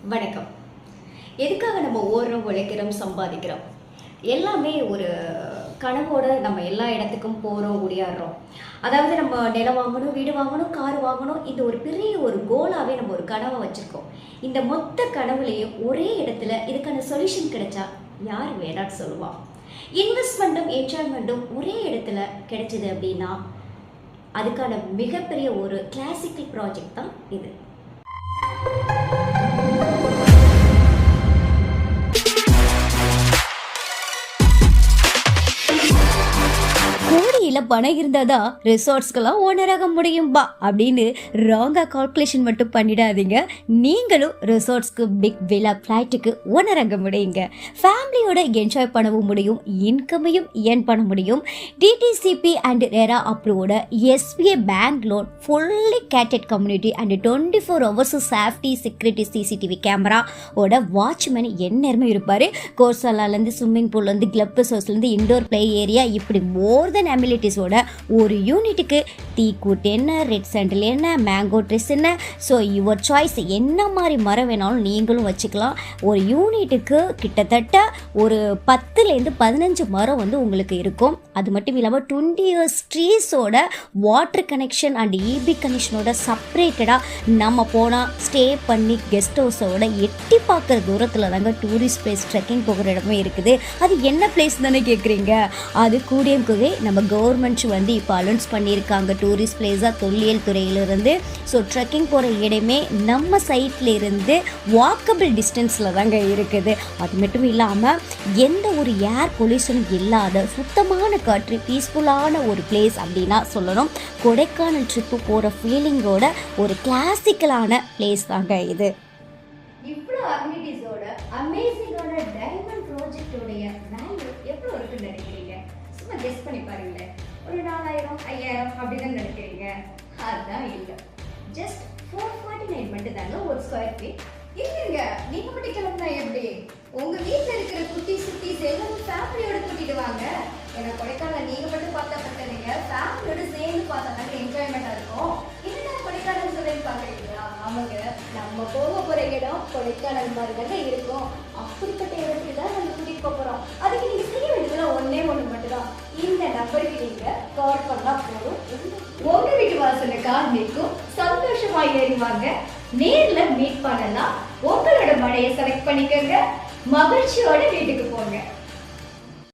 வணக்கம். எதுக்காக நம்ம ஓடுறோம், உழைக்கிறோம், சம்பாதிக்கிறோம்? எல்லாமே ஒரு கனவோட நம்ம எல்லா இடத்துக்கும் போகிறோம், ஓடியாடுறோம். அதாவது நம்ம நிலம் வாங்கணும், வீடு வாங்கணும், கார் வாங்கணும். இந்த ஒரு பெரிய ஒரு கோலாகவே நம்ம ஒரு கனவை வச்சுருக்கோம். இந்த மொத்த கனவுலையும் ஒரே இடத்துல இதுக்கான சொல்யூஷன் கிடைச்சா யார் வேணான்னு சொல்லுவாள்? இன்வெஸ்ட்மெண்ட்டும் என்ஜாய்மெண்ட்டும் ஒரே இடத்துல கிடைச்சிது அப்படின்னா அதுக்கான மிகப்பெரிய ஒரு கிளாசிக்கல் ப்ராஜெக்ட் தான் இது. கோடியில் பணம் இருந்தாதான் ரிசார்ட்ஸ்க்கெல்லாம் ஓனராக முடியும்பா அப்படின்னு ராங்காக கால்குலேஷன் மட்டும் பண்ணிடாதீங்க. நீங்களும் ரிசார்ட்ஸ்க்கு, பிக் வில்லா, ஃப்ளைட்டுக்கு ஓனராக முடியுங்க. ஃபேமிலியோட என்ஜாய் பண்ணவும் முடியும், இன்கமையும் ஏர்ன் பண்ண முடியும். டிடிசிபி அண்ட் ரெரா அப்ரூவோட SBI bank loan, fully gated community and 24 hours safety security CCTV கேமராவோட வாட்ச்மேன் எந்நேரமே இருப்பார். கோர்சாலாலேருந்து ஸ்விம்மிங் பூல்லேருந்து கிளப் ரிசோர்ஸ்லேருந்து இண்டோர் பிளே ஏரியா, இப்படி மோர் தென் அமிலிட்டிஸோட ஒரு யூனிட்டுக்கு டீக்கூட் என்ன, ரெட் சாண்டில் என்ன, மேங்கோ ட்ரெஸ் என்ன, ஸோ யுவர் சாய்ஸ். என்ன மாதிரி மரம் வேணாலும் நீங்களும் வச்சுக்கலாம். ஒரு யூனிட்டுக்கு கிட்டத்தட்ட ஒரு 10லேருந்து 15 மரம் வந்து உங்களுக்கு இருக்கும். அது மட்டும் இல்லாமல் 20 years ட்ரீஸோட வாட்டர் கனெக்ஷன் அண்ட் இபி கனெக்ஷனோட செப்பரேட்டடாக நம்ம போனால் ஸ்டே பண்ணி கெஸ்ட் ஹவுஸோட எட்டி பார்க்குற தூரத்தில் தாங்க டூரிஸ்ட் பிளேஸ், ட்ரெக்கிங் போகிற இடமே இருக்குது. அது என்ன பிளேஸ் தானே கேட்குறீங்க? அது கூடியம்குகை. நம்ம கவர்மெண்ட் வந்து இப்போ அலௌன்ஸ் பண்ணியிருக்காங்க டூரிஸ்ட் பிளேஸாக தொல்லியல் துறையிலிருந்து. ஸோ ட்ரெக்கிங் போகிற இடமே நம்ம சைட்டில் இருந்து வாக்கபிள் டிஸ்டன்ஸில் தாங்க இருக்குது. அது மட்டும் இல்லாமல் எந்த ஒரு ஏர் பொல்யூஷனும் இல்லாத சுத்தமான காற்று, பீஸ்ஃபுல்லான ஒரு பிளேஸ் அப்படின்னா சொல்லணும். கொடைக்கானல் ட்ரிப்பு போகிற ஃபீலிங்கோட ஒரு கிளாசிக்கலான பிளேஸ் தாங்க இது. இவ்வளோ அம்யூனிட்டிஸோட அமேசிங்கான டைமண்ட் ப்ராஜெக்டோடைய வேல்யூ எவ்வளோ இருக்குன்னு நினைக்கிறீங்க? சும்மா கெஸ் பண்ணி பாருங்களேன். ஒரு 4000, 5000 அப்படின்னு நினைக்கிறீங்க? அதுதான் இல்லை. ஜஸ்ட் 449 மட்டும் தாங்க ஒரு ஸ்கொயர் ஃபீட். இல்லைங்க, நீங்க மட்டும் கிளம்புனா எப்படி? உங்க வீட்டில் இருக்கிற குட்டீஸ் எல்லாரும் ஃபேமிலியோட கூட்டிட்டு வாங்க. ஏன்னா கொடைக்கானல் நீங்க மட்டும் பார்த்தா பட்டீங்க, ஃபேமிலியோட சேர்ந்து பார்த்தா தான் என்ஜாய்மெண்டா இருக்கும். என்ன கொடைக்கானல் சொல்றேன்னு பாக்குறீங்களா? ஆமாங்க, நம்ம போக போற இடம் கொடைக்கானல் மாதிரி தாங்க இருக்கும். அப்படிப்பட்ட இடத்துக்கு தான் நம்ம கூட்டிட்டு போறோம். அதுக்கு நீங்க செய்ய வேண்டியதுல ஒன்னே ஒண்ணு மட்டும்தான். இந்த நம்பருக்கு நீங்க கால் பண்ணா போதும், உங்க வீட்டு வாசல்ல கார் நிற்கும். சந்தோஷமா ஏறிவாங்க, நேர்ல மீட் பண்ணலாம். உங்களோட மழையை செலக்ட் பண்ணிக்கங்க, மகிழ்ச்சியோட வீட்டுக்கு போங்க.